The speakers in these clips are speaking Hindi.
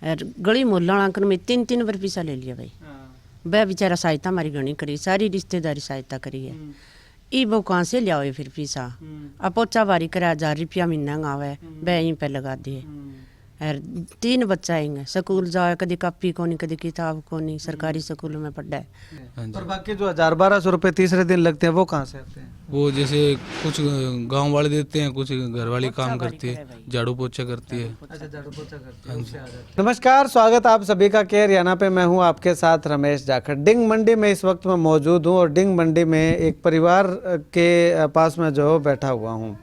और गली मोहल्ला आंकन में 3 बार पैसा ले लिया भाई। वह बेचारा सहायता हमारी घनी करी, सारी रिश्तेदारी सहायता करी है। ई वो कहाँ से लिया फिर पैसा? अब पोचा बारी करा 1000 रुपया महीना आवे, वह यहीं पे लगा दिए। और 3 बच्चा आएंगे, स्कूल जाए, कभी कापी को नहीं, कभी किताब को नहीं, सरकारी स्कूलों में पढ़ा है। और बाकी जो 1000-1200 रुपये तीसरे दिन लगते हैं वो कहाँ से आते हैं? वो जैसे कुछ गांव वाले देते हैं, कुछ घर वाली काम करती है, झाड़ू पोछा करती है। अच्छा, झाड़ू पोछा करती है, उससे आ जाते हैं। नमस्कार, स्वागत आप सभी का केयर हरियाणा पे। मैं हूं आपके साथ रमेश जाखड़। डिंग मंडी में इस वक्त मैं मौजूद हूं और डिंग मंडी में एक परिवार के पास में जो बैठा हुआ हूं।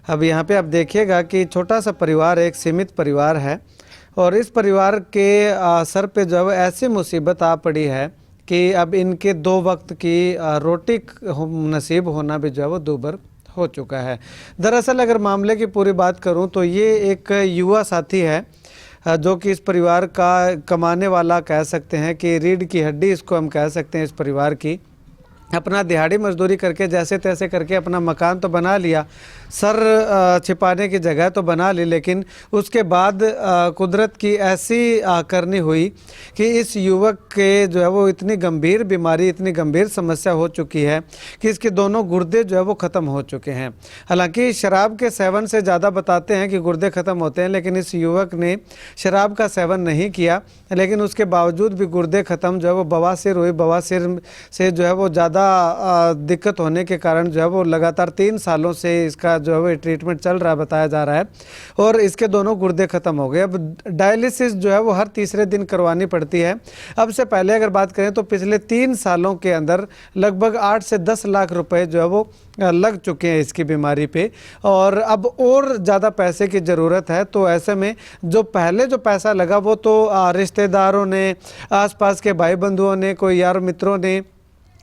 अब यहाँ पे आप देखिएगा कि छोटा सा परिवार, एक सीमित परिवार है और इस परिवार के सर पे जो है ऐसी मुसीबत आ पड़ी है कि अब इनके 2 वक्त की रोटी नसीब होना भी जो है वो दूभर हो चुका है। दरअसल अगर मामले की पूरी बात करूं तो ये एक युवा साथी है जो कि इस परिवार का कमाने वाला कह सकते हैं कि रीढ़ की हड्डी इसको हम कह सकते हैं इस परिवार की। अपना दिहाड़ी मजदूरी करके जैसे तैसे करके अपना मकान तो बना लिया, सर छिपाने की जगह तो बना ली, लेकिन उसके बाद कुदरत की ऐसी करनी हुई कि इस युवक के जो है वो इतनी गंभीर बीमारी, इतनी गंभीर समस्या हो चुकी है कि इसके दोनों गुर्दे जो है वो ख़त्म हो चुके हैं। हालांकि शराब के सेवन से ज़्यादा बताते हैं कि गुर्दे ख़त्म होते हैं, लेकिन इस युवक ने शराब का सेवन नहीं किया, लेकिन उसके बावजूद भी गुर्दे ख़त्म जो है वो बवासीर हुई। बवासीर से जो है वो ज़्यादा दिक्कत होने के कारण जो है वो लगातार 3 सालों से इसका जो है वो ट्रीटमेंट चल रहा है, बताया जा रहा है, और इसके दोनों गुर्दे ख़त्म हो गए। अब डायलिसिस जो है वो हर तीसरे दिन करवानी पड़ती है। अब से पहले अगर बात करें तो पिछले 3 सालों के अंदर लगभग 8 से 10 लाख रुपए जो है वो लग चुके हैं इसकी बीमारी पे, और अब और ज़्यादा पैसे की ज़रूरत है। तो ऐसे में जो पहले जो पैसा लगा वो तो रिश्तेदारों ने, आसपास के भाई बंधुओं ने, कोई यार मित्रों ने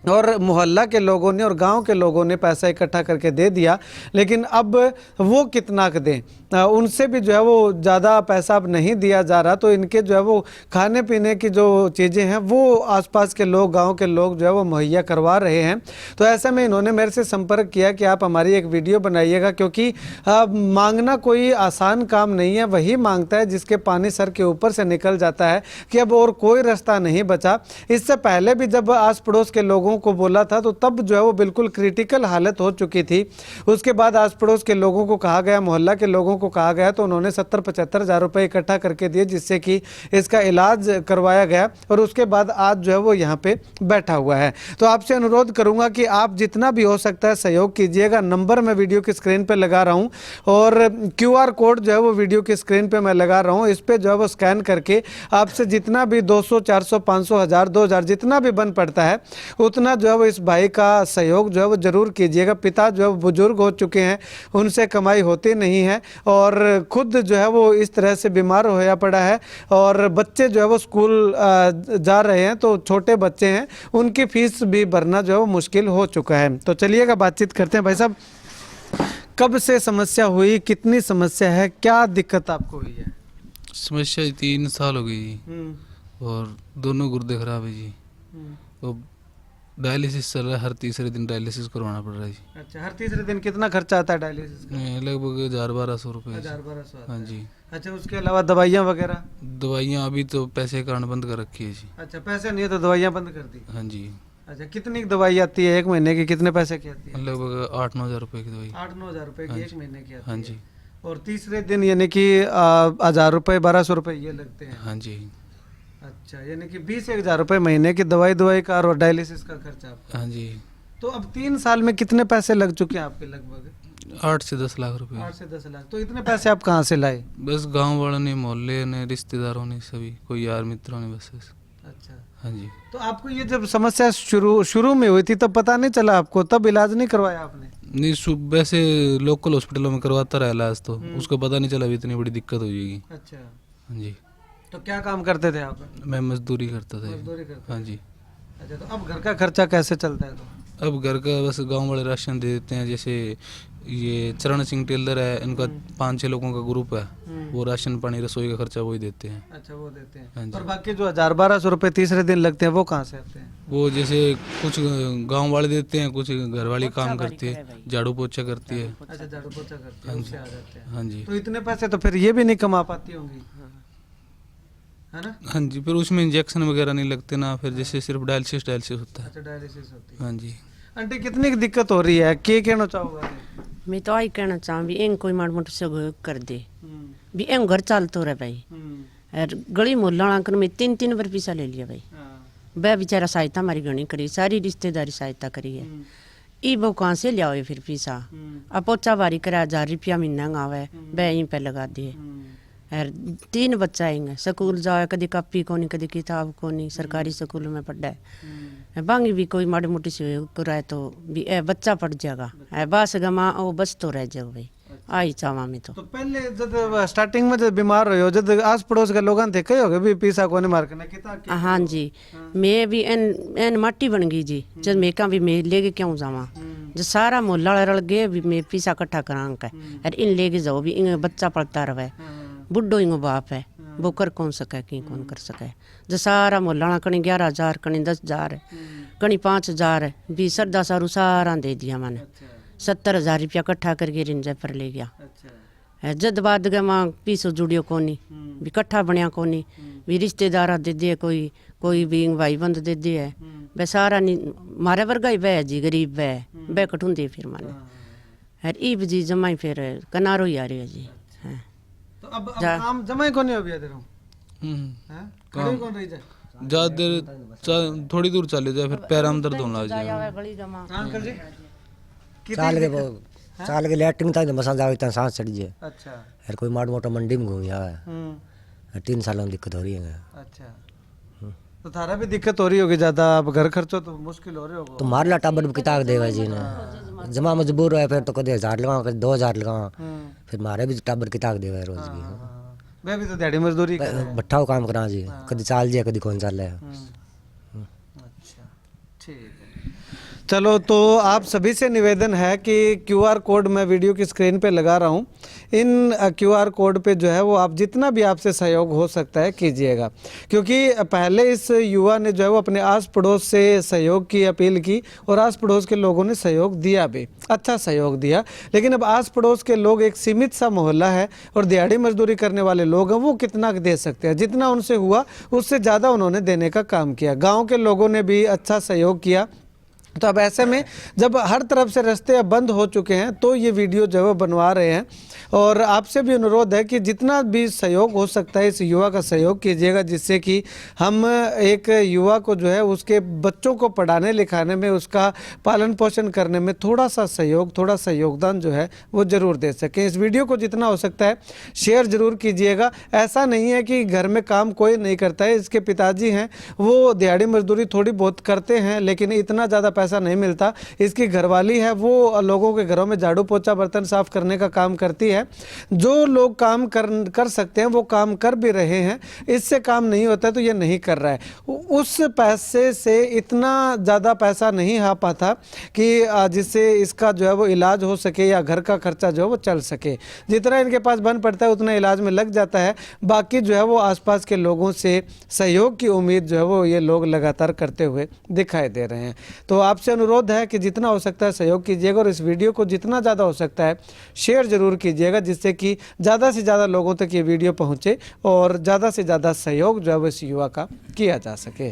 और मोहल्ला के लोगों ने और गांव के लोगों ने पैसा इकट्ठा करके दे दिया, लेकिन अब वो कितना दें, उनसे भी जो है वो ज़्यादा पैसा अब नहीं दिया जा रहा। तो इनके जो है वो खाने पीने की जो चीज़ें हैं वो आसपास के लोग, गांव के लोग जो है वो मुहैया करवा रहे हैं। तो ऐसे में इन्होंने मेरे से संपर्क किया कि आप हमारी एक वीडियो बनाइएगा, क्योंकि मांगना कोई आसान काम नहीं है। वही मांगता है जिसके पानी सर के ऊपर से निकल जाता है कि अब और कोई रास्ता नहीं बचा। इससे पहले भी जब आस पड़ोस के लोगों को बोला था तो तब जो है वो बिल्कुल क्रिटिकल हालत हो चुकी थी। उसके बाद आस पड़ोस के लोगों को कहा गया, मोहल्ला के लोगों को कहा गया, तो उन्होंने 70-75 हज़ार रुपये इकट्ठा करके दिए, जिससे कि इसका इलाज करवाया गया और उसके बाद आज जो है वो यहाँ पे बैठा हुआ है। तो आपसे अनुरोध करूंगा कि आप जितना भी हो सकता है सहयोग कीजिएगा। नंबर मैं वीडियो की स्क्रीन पर लगा रहा हूँ और QR कोड जो है वो वीडियो की स्क्रीन पर मैं लगा रहा हूँ। इस पर जो है वो स्कैन करके आपसे जितना भी 200, 400, 500, 1000, 2000 जितना भी बन पड़ता है उतना जो है वो इस भाई का सहयोग जो है वो जरूर कीजिएगा। पिता जो है बुजुर्ग हो चुके हैं, उनसे कमाई होती नहीं है और खुद जो है वो इस तरह से बीमार होया पड़ा है, और बच्चे जो है वो स्कूल जा रहे हैं, तो छोटे बच्चे हैं, उनकी फीस भी भरना जो है वो मुश्किल हो चुका है। तो चलिएगा बातचीत करते हैं। भाई साहब, कब से समस्या हुई, कितनी समस्या है, क्या दिक्कत आपको हुई है? समस्या 3 साल हो गई जी, और दोनों गुर्दे खराब है जी। तो डायलिसिस चल रहा है, हर तीसरे दिन डायलिसिस करवाना पड़ रहा है जी। अच्छा, हर तीसरे दिन कितना खर्चा आता है डायलिसिस का? लगभग 1000-1200 रुपये। 1000-1200? हाँ जी। अच्छा, उसके अलावा दवाइयाँ वगैरह? दवाइयाँ अभी तो पैसे के कारण बंद कर रखी है जी। अच्छा, पैसे नहीं है तो दवाइयाँ बंद कर दी? हाँ जी। अच्छा, कितनी दवाई आती है एक महीने की, कितने पैसे की आती है? लगभग 8-9 हज़ार रुपये की दवाई। 8-9 हज़ार रुपये की एक महीने की आती है? हाँ जी। और तीसरे दिन यानी कि 1000 रुपये, 1200 रुपये ये लगते हैं? हाँ जी। अच्छा, यानी कि 20-1000 रुपये महीने की दवाई का और डायलिसिस का खर्चा आपका? हाँ जी। तो अब 3 साल में कितने पैसे लग चुके हैं आपके? लगभग 8 से 10 लाख रुपए। 8 से 10 लाख। तो इतने पैसे आप कहाँ से लाए? बस गांव वालों ने, मोहल्ले ने, रिश्तेदारों ने, सभी कोई यार मित्रों ने बस। अच्छा, हाँ जी। तो आपको ये जब समस्या शुरू में हुई थी तब पता नहीं चला आपको? तब इलाज नहीं करवाया आपने? नहीं, सुबह से लोकल हॉस्पिटलों में करवाता रहा इलाज, तो उसको पता नहीं चला अभी इतनी बड़ी दिक्कत हो जाएगी। अच्छा। हाँ जी। तो क्या काम करते थे आप? मैं मजदूरी करता था। मजदूरी करते? हाँ जी। अच्छा, तो अब घर का खर्चा कैसे चलता है? तो अब घर का बस गांव वाले राशन दे देते हैं। जैसे ये चरण सिंह टेलर है, इनका 5-6 लोगों का ग्रुप है, वो राशन पानी रसोई का खर्चा वही देते हैं। अच्छा, वो देते हैं। हाँ जी। और बाकी जो 1000-1200 रुपये तीसरे दिन लगते हैं वो कहाँ से आते हैं? वो जैसे कुछ गांव वाले देते हैं, कुछ घर वाली काम करती है, झाड़ू पोछा करती है। अच्छा, झाड़ू पोछा करते हैं, उससे आ जाते हैं। हाँ जी। तो इतने पैसे तो फिर ये भी नहीं कमा पाती होंगी? है ना? हाँ जी, फिर उसमें इंजेक्शन वगैरह नहीं लगते ना, फिर जैसे सिर्फ डायलिसिस होता है। अच्छा, डायलिसिस होती है। हाँ जी। आंटी कितनी की दिक्कत हो रही है, के कहना चाहोगे? मैं तो आई कहना चाहूँ भी इन कोई माड़ा मोटा सहयोग कर दे भी एम घर चलतो रहे भाई। और गली मोहल्ला आंकन में 3-3 बार पैसा ले लिया भाई। वह बेचारा सहायता हमारी घनी करी, सारी रिश्तेदारी सहायता करी है। ई वो कहाँ से लिया फिर पैसा? अब पोचा बारी करा 1000 रुपया महीना आवे, वह यहीं पे लगा दिए। और 3 बच्चा आएंगे, स्कूल जाए, कभी कॉपी को नहीं, कभी किताब को नहीं, सरकारी स्कूल में पढ़ा है। बांगी भी कोई माड़ी मोटी से कराए तो भी ए बच्चा पढ़ जाएगा, बस गमा ओ बस तो रह जाओ भाई। आई चावा में तो पहले जब स्टार्टिंग में जब बीमार हो जब आस पड़ोस के लोग थे कही होगे भी पैसा कोने मार के किता हाँ जी। मैं भी एन माटी बन गई जी, जब मैं का भी मैं लेके क्यों जावा, जो सारा मोहल्ला रल गए भी मैं पैसा इकट्ठा करा के और इन लेके जाओ भी इन बच्चा पढ़ता रहे। बुढ़ो इंगो बाप है, वो कर कौन सके की कौन कर सके। जो सारा मोहल्ला कणी 11,000 कणी 10,000 कणी 5,000 भी सरदा सारू सारा दे दिया मैंने। 70,000 रुपया इकट्ठा करके रिंजे पर ले गया। जद बाद गए माँ पीसो जुड़ियो कोनी भी इकट्ठा बनया कोनी भी रिश्तेदार दे दिए, कोई भी भाई बंद दे दिए। वे सारा मारे वर्गा ही वह जी, गरीब वह कटूंदी फिर माने हर ईब जी जमाई फिर कनारो ही आ रही है जी। तो अब काम जमा ही कौन हो गया तेरे काम कौन रही जाए ज्यादा देर थोड़ी दूर चले जाए, फिर पैर में दर्द होने लग जाए। अंकल जी साल के लैट्रिन तक मसा जाओ इतना सांस चढ़ जाए। अच्छा। यार कोई माड़ मोटा मंडी में घूम जाए। 3 सालों में दिक्कत हो रही है। अच्छा, तो थारा भी दिक्कत हो रही होगी ज्यादा, अब घर खर्चो तो मुश्किल हो रही होगा। तो मारला टाबर भी किताब देवा जी ने जमा मजबूर है, फिर तो कदे 1000 लगाओ, कदे 2000 लगाओ, फिर मारे भी टाबर किताब देवा रोज की। मैं भी तो दिहाड़ी मजदूरी कर रहा हूं। भट्ठा काम करा जी, कदी चाल जाए कदी कौन चाल है। अच्छा, ठीक है। चलो, तो आप सभी से निवेदन है कि QR कोड मैं वीडियो की स्क्रीन पे लगा रहा हूँ, इन QR कोड पे जो है वो आप जितना भी आपसे सहयोग हो सकता है कीजिएगा। क्योंकि पहले इस युवा ने जो है वो अपने आस पड़ोस से सहयोग की अपील की और आस पड़ोस के लोगों ने सहयोग दिया भी, अच्छा सहयोग दिया। लेकिन अब आस पड़ोस के लोग, एक सीमित सा मोहल्ला है और दिहाड़ी मजदूरी करने वाले लोग हैं, वो कितना दे सकते हैं? जितना उनसे हुआ उससे ज़्यादा उन्होंने देने का काम किया। गाँव के लोगों ने भी अच्छा सहयोग किया। तो अब ऐसे में जब हर तरफ से रास्ते अब बंद हो चुके हैं तो ये वीडियो जो है वो बनवा रहे हैं। और आपसे भी अनुरोध है कि जितना भी सहयोग हो सकता है इस युवा का सहयोग कीजिएगा, जिससे कि हम एक युवा को जो है उसके बच्चों को पढ़ाने लिखाने में, उसका पालन पोषण करने में थोड़ा सा सहयोग, थोड़ा सा योगदान जो है वो ज़रूर दे सकें। इस वीडियो को जितना हो सकता है शेयर ज़रूर कीजिएगा। ऐसा नहीं है कि घर में काम कोई नहीं करता है। इसके पिताजी हैं वो दिहाड़ी मजदूरी थोड़ी बहुत करते हैं, लेकिन इतना ज़्यादा पैसा नहीं मिलता। इसकी घरवाली है वो लोगों के घरों में झाड़ू पोछा बर्तन साफ करने का काम करती है। जो लोग काम कर सकते हैं वो काम कर भी रहे हैं। इससे काम नहीं होता तो ये नहीं कर रहा है। उस पैसे से इतना ज़्यादा पैसा नहीं आ पाता कि जिससे इसका जो है वो इलाज हो सके या घर का खर्चा जो है वो चल सके। जितना इनके पास बन पड़ता है उतना इलाज में लग जाता है। बाकी जो है वो आसपास के लोगों से सहयोग की उम्मीद जो है वो ये लोग लगातार करते हुए दिखाई दे रहे हैं। तो आपसे अनुरोध है कि जितना हो सकता है सहयोग कीजिएगा और इस वीडियो को जितना ज़्यादा हो सकता है शेयर ज़रूर कीजिएगा, जिससे कि ज़्यादा से ज़्यादा लोगों तक ये वीडियो पहुँचे और ज़्यादा से ज़्यादा सहयोग जो है वो इस युवा का किया जा सके।